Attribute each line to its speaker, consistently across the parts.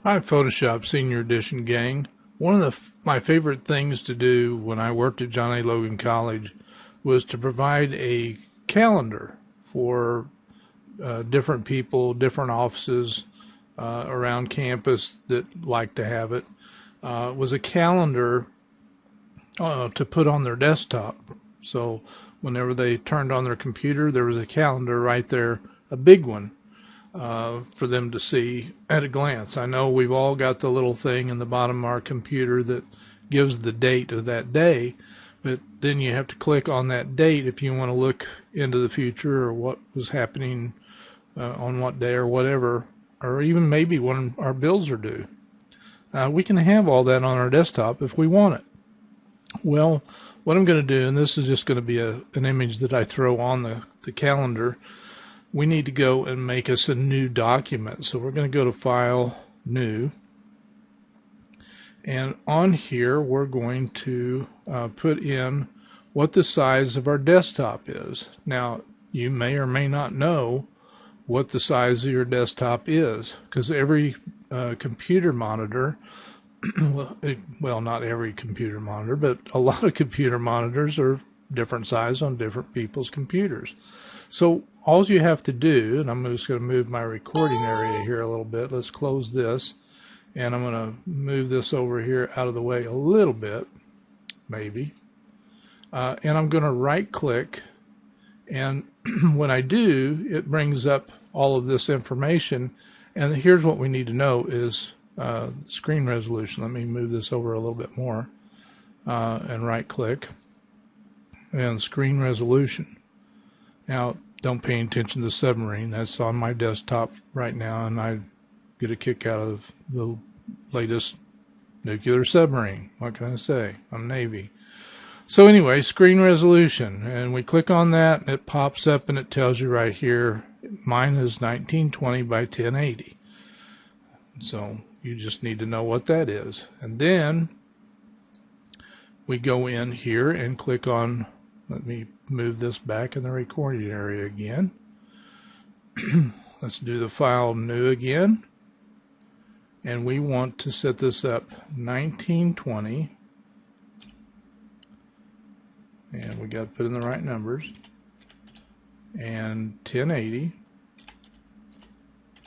Speaker 1: Hi, Photoshop Senior Edition gang. One of my favorite things to do when I worked at John A. Logan College was to provide a calendar for different people, different offices around campus that like to have it. It was a calendar to put on their desktop. So whenever they turned on their computer, there was a calendar right there, a big one. For them to see at a glance. I know we've all got the little thing in the bottom of our computer that gives the date of that day, but then you have to click on that date if you want to look into the future or what was happening on what day or whatever, or even maybe when our bills are due. We can have all that on our desktop if we want it. Well, what I'm going to do, and this is just going to be an image that I throw on the calendar, we need to go and make us a new document. So we're going to go to File, New, and on here we're going to put in what the size of our desktop is. Now, you may or may not know what the size of your desktop is, because every computer monitor, well, not every computer monitor, but a lot of computer monitors are different size on different people's computers. So all you have to do, and I'm just going to move my recording area here a little bit. Let's close this, and I'm going to move this over here out of the way a little bit, maybe. And I'm going to right-click, and when I do, it brings up all of this information. And here's what we need to know is screen resolution. Let me move this over a little bit more, and right-click, and screen resolution. Now, don't pay attention to the submarine. That's on my desktop right now, and I get a kick out of the latest nuclear submarine. What can I say? I'm Navy. So anyway, screen resolution, and we click on that, and it pops up, and it tells you right here, mine is 1920 by 1080. So you just need to know what that is. And then we go in here and click on, let me move this back in the recording area again. Let's do the File, New again. And we want to set this up 1920. And we got to put in the right numbers. And 1080.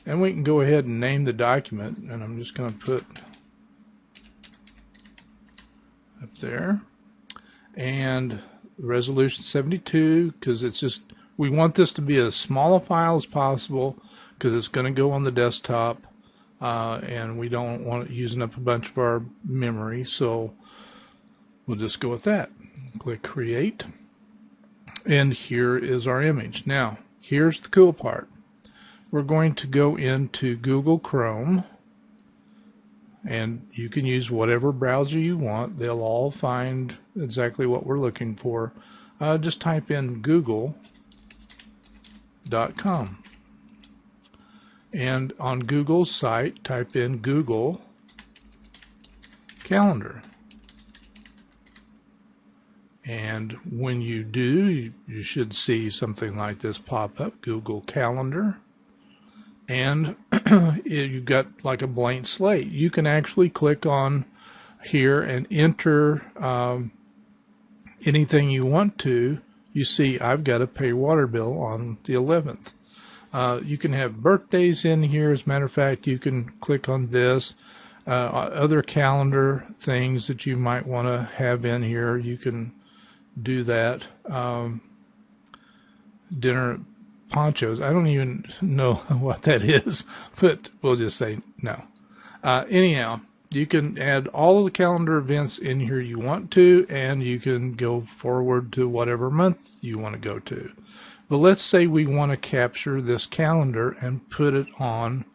Speaker 1: And we can go ahead and name the document. And I'm just going to put up there. And resolution 72, because it's just, we want this to be as small a file as possible because it's going to go on the desktop, and we don't want it using up a bunch of our memory, so we'll just go with that. Click Create, and here is our image. Now, here's the cool part. We're going to go into Google Chrome, and you can use whatever browser you want. They'll all find exactly what we're looking for. Just type in google.com. And on Google's site, type in Google Calendar. And when you do, you should see something like this pop up, Google Calendar. And you've got like a blank slate. You can actually click on here and enter anything you want to. You see I've got to pay water bill on the 11th. You can have birthdays in here. As a matter of fact, you can click on this. Other calendar things that you might want to have in here, you can do that. Dinner ponchos. I don't even know what that is, but we'll just say no. Anyhow, you can add all of the calendar events in here you want to, and you can go forward to whatever month you want to go to. But let's say we want to capture this calendar and put it on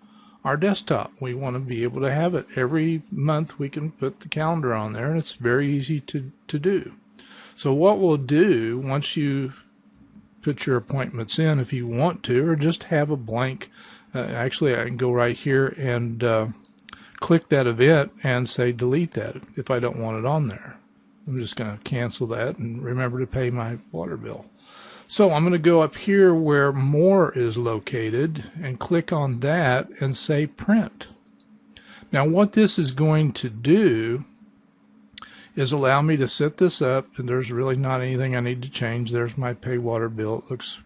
Speaker 1: our desktop. We want to be able to have it. Every month we can put the calendar on there, and it's very easy to do. So what we'll do once you put your appointments in, if you want to, or just have a blank. Actually, I can go right here and click that event and say delete that if I don't want it on there. I'm just going to cancel that and remember to pay my water bill. So I'm going to go up here where more is located and click on that and say print. Now what this is going to do is allow me to set this up, and there's really not anything I need to change. There's my pay water bill. It looks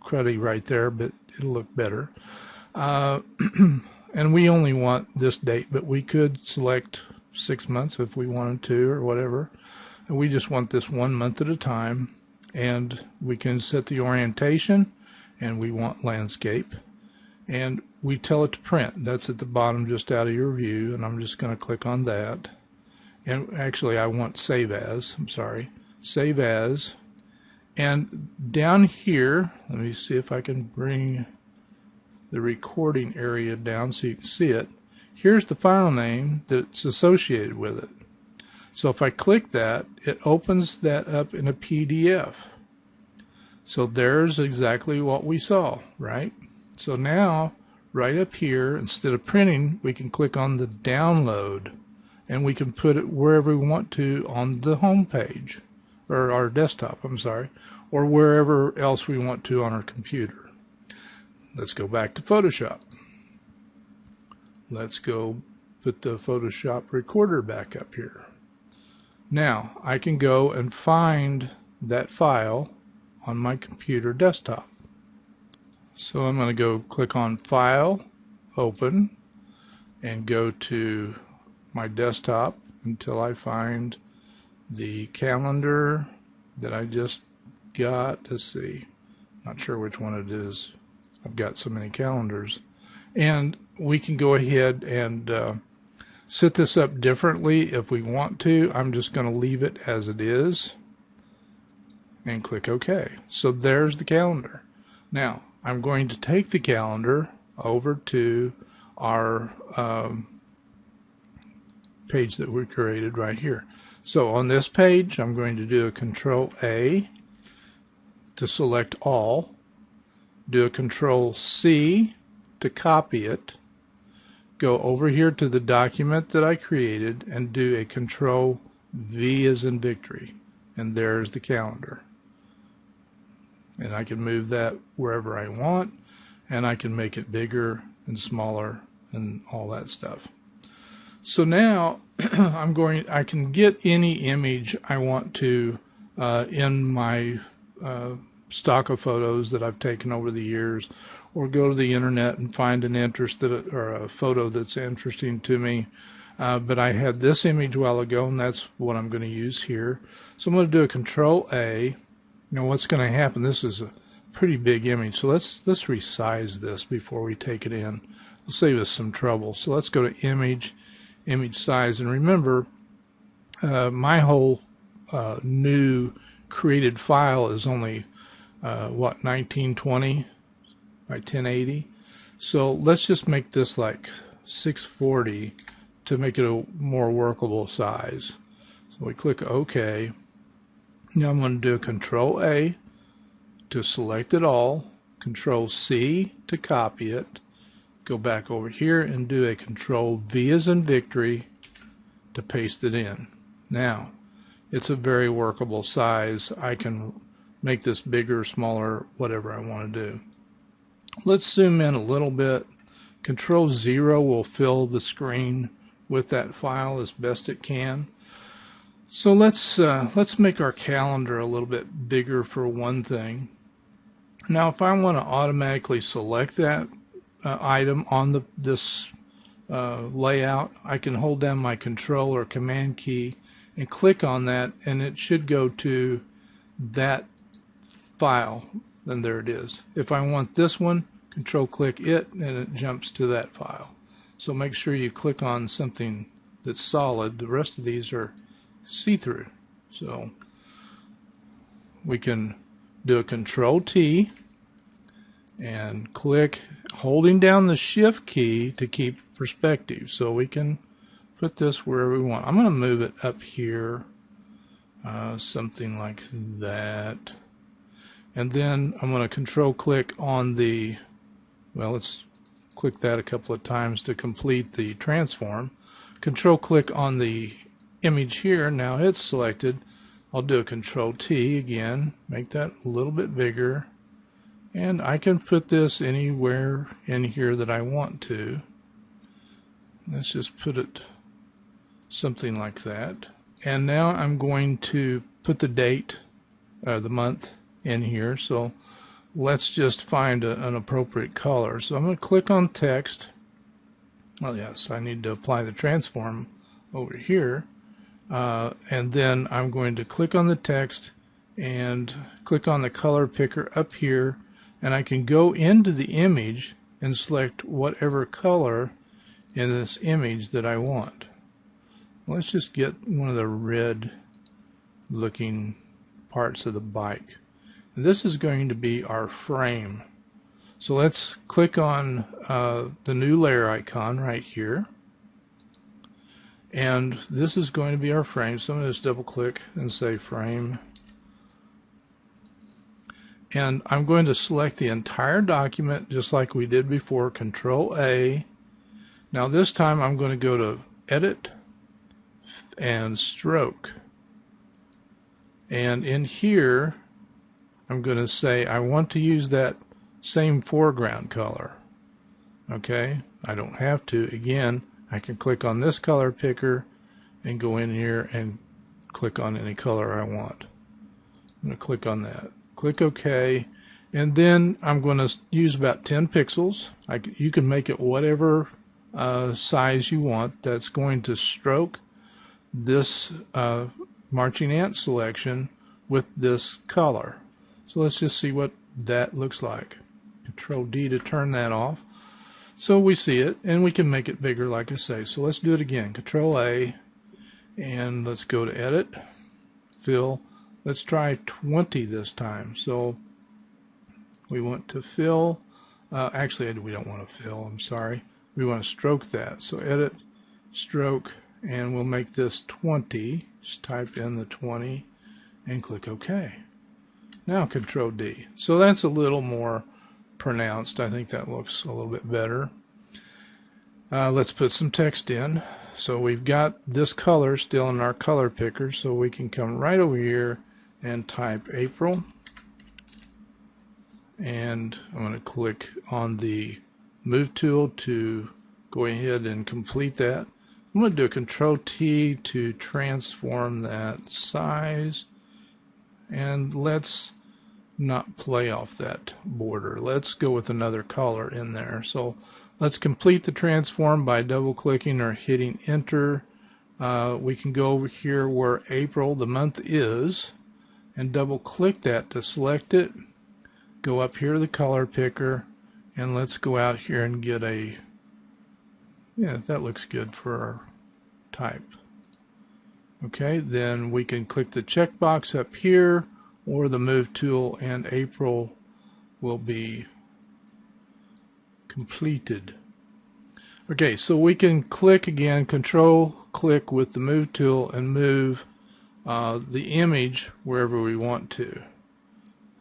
Speaker 1: cruddy right there, but it'll look better. And we only want this date, but we could select 6 months if we wanted to or whatever. And we just want this 1 month at a time. And we can set the orientation, and we want landscape. And we tell it to print. That's at the bottom just out of your view, and I'm just going to click on that. And actually I want save as, save as. And down here, let me see if I can bring the recording area down so you can see it. Here's the file name that's associated with it. So if I click that, it opens that up in a PDF. So there's exactly what we saw, right? So now, right up here, instead of printing, we can click on the download, and we can put it wherever we want to on the home page, or our desktop, or wherever else we want to on our computer. Let's go back to Photoshop. Let's go put the Photoshop recorder back up here. Now, I can go and find that file on my computer desktop. So I'm going to go click on File, Open, and go to my desktop until I find the calendar that I just got. Let's see, not sure which one it is. I've got so many calendars. And we can go ahead and set this up differently if we want to. I'm just going to leave it as it is and click OK. So there's the calendar. Now I'm going to take the calendar over to our page that we created right here. So on this page, I'm going to do a Control A to select all, do a Control C to copy it, go over here to the document that I created and do a Control V as in victory, and there's the calendar. And I can move that wherever I want, and I can make it bigger and smaller and all that stuff. So now I can get any image I want to in my stock of photos that I've taken over the years, or go to the internet and find an interest or a photo that's interesting to me. But I had this image a while ago, and that's what I'm going to use here. So I'm going to do a Control A. Now what's going to happen, this is a pretty big image, so let's resize this before we take it in. It'll save us some trouble. So let's go to Image, Image Size, and remember my whole new created file is only 1920 by 1080. So let's just make this like 640 to make it a more workable size. So we click OK. Now I'm going to do a Control A to select it all, Control C to copy it, go back over here and do a Control V as in victory to paste it in. Now it's a very workable size. I can make this bigger, smaller, whatever I want to do. Let's zoom in a little bit. Control 0 will fill the screen with that file as best it can. So let's make our calendar a little bit bigger for one thing. Now if I want to automatically select that item on this layout, I can hold down my Control or Command key and click on that, and it should go to that file. Then there it is. If I want this one, Control click it, and it jumps to that file. So make sure you click on something that's solid. The rest of these are see-through. So we can do a Control T and click holding down the Shift key to keep perspective. So we can put this wherever we want. I'm going to move it up here, something like that. And then I'm going to Control click on the, well, let's click that a couple of times to complete the transform. Control click on the image here. Now it's selected. I'll do a Control T again, make that a little bit bigger, and I can put this anywhere in here that I want to. Let's just put it something like that. And now I'm going to put the date, the month in here. So let's just find an appropriate color. So I'm going to click on text. Well, yes, I need to apply the transform over here. And then I'm going to click on the text and click on the color picker up here. And I can go into the image and select whatever color in this image that I want. Let's just get one of the red looking parts of the bike. This is going to be our frame. So let's click on the new layer icon right here. And this is going to be our frame. So I'm going to just double click and say frame. And I'm going to select the entire document just like we did before, Control A. Now this time I'm going to go to Edit and Stroke. And in here I'm going to say I want to use that same foreground color. Okay, I don't have to. Again, I can click on this color picker and go in here and click on any color I want. I'm going to click on that. Click OK. And then I'm going to use about 10 pixels. You can make it whatever size you want. That's going to stroke this marching ant selection with this color. So let's just see what that looks like. Control D to turn that off. So we see it, and we can make it bigger like I say. So let's do it again. Control A, and let's go to Edit, Fill. Let's try 20 this time. So we want to fill. Actually, we don't want to fill. I'm sorry. We want to stroke that. So Edit, Stroke, and we'll make this 20. Just type in the 20 and click OK. Now Control D. So that's a little more pronounced. I think that looks a little bit better. Let's put some text in. So we've got this color still in our color picker, so we can come right over here and type April. And I'm going to click on the Move tool to go ahead and complete that. I'm going to do a Control T to transform that size. And let's not play off that border. Let's go with another color in there. So let's complete the transform by double clicking or hitting enter. We can go over here where April, the month is, and double click that to select it. Go up here to the color picker, and let's go out here and get a, yeah, that looks good for our type. Okay, then we can click the checkbox up here or the Move tool, and April will be completed. Okay, so we can click again, Control click with the Move tool, and move the image wherever we want to.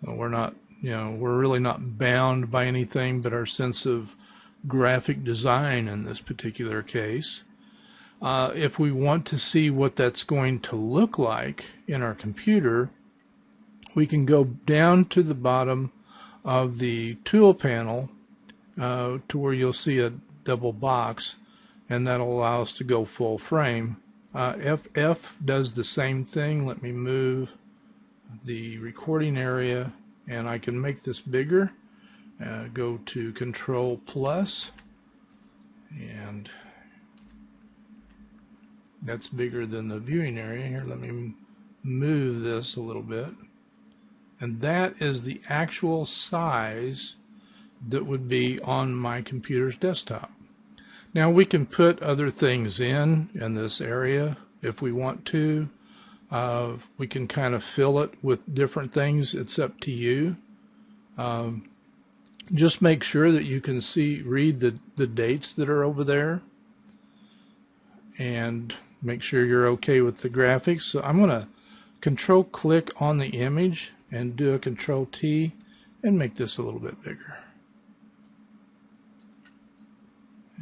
Speaker 1: We're not, we're really not bound by anything but our sense of graphic design in this particular case. If we want to see what that's going to look like in our computer, we can go down to the bottom of the tool panel to where you'll see a double box, and that'll allow us to go full frame. F does the same thing. Let me move the recording area, and I can make this bigger. Go to Control plus, and that's bigger than the viewing area. Here, let me move this a little bit. And that is the actual size that would be on my computer's desktop. Now we can put other things in this area if we want to. We can kind of fill it with different things. It's up to you. Just make sure that you can read the dates that are over there, and make sure you're okay with the graphics. So I'm going to Control click on the image and do a Control T and make this a little bit bigger.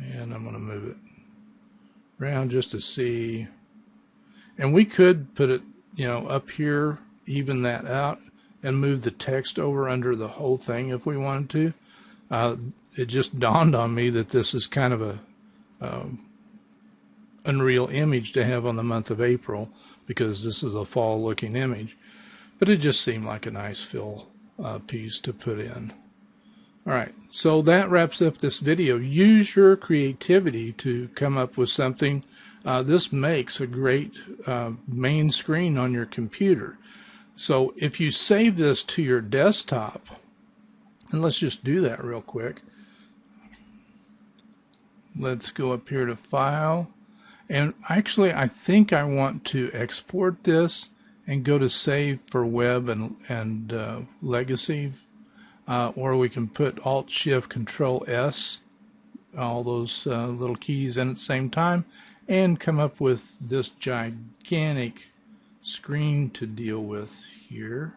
Speaker 1: And I'm going to move it around just to see. And we could put it, up here, even that out, and move the text over under the whole thing if we wanted to. It just dawned on me that this is kind of a unreal image to have on the month of April, because this is a fall looking image, but it just seemed like a nice fill piece to put in. Alright, so that wraps up this video. Use your creativity to come up with something. This makes a great main screen on your computer. So if you save this to your desktop, and let's just do that real quick. Let's go up here to File, and actually I think I want to export this and go to Save for Web and Legacy. Or we can put Alt-Shift-Control-S, all those little keys in at the same time, and come up with this gigantic screen to deal with here.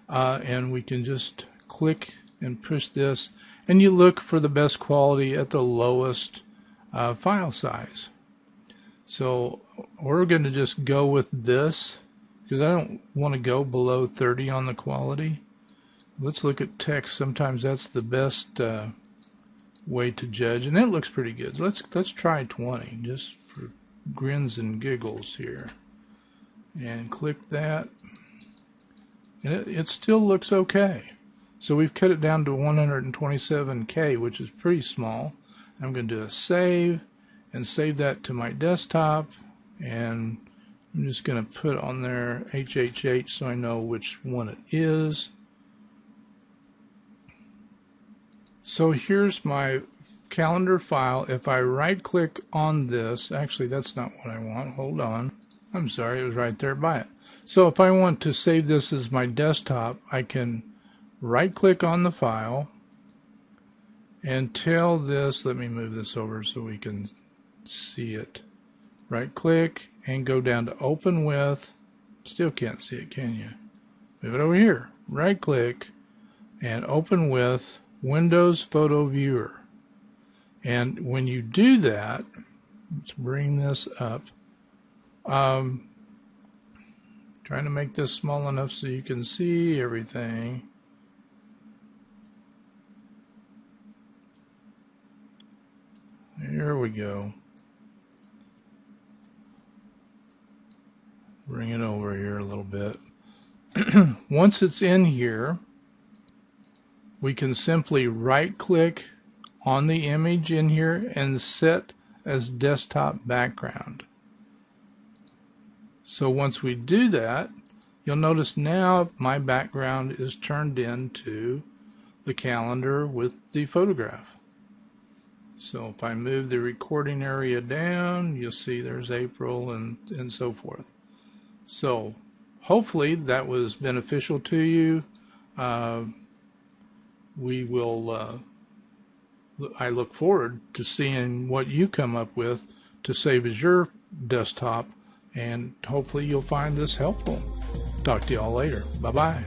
Speaker 1: And we can just click and push this, and you look for the best quality at the lowest file size. So we're going to just go with this, because I don't want to go below 30 on the quality. Let's look at text. Sometimes that's the best way to judge, and it looks pretty good. Let's try 20 just for grins and giggles here, and click that, and it still looks okay. So we've cut it down to 127K, which is pretty small. I'm going to do a save and save that to my desktop, and I'm just going to put on there HHH so I know which one it is. So here's my calendar file. If I right click on this, actually that's not what I want, hold on. I'm sorry, it was right there by it. So if I want to save this as my desktop, I can right click on the file and tell this, let me move this over so we can see it. Right click and go down to Open With. Still can't see it, can you? Move it over here. Right click and Open With Windows Photo Viewer. And when you do that, let's bring this up. Trying to make this small enough so you can see everything. There we go. Bring it over here a little bit. Once it's in here, we can simply right click on the image in here and set as desktop background. So once we do that, you'll notice now my background is turned into the calendar with the photograph. So if I move the recording area down, you'll see there's April and so forth. So hopefully that was beneficial to you. I look forward to seeing what you come up with to save as your desktop, and hopefully you'll find this helpful. Talk to y'all later. Bye-bye.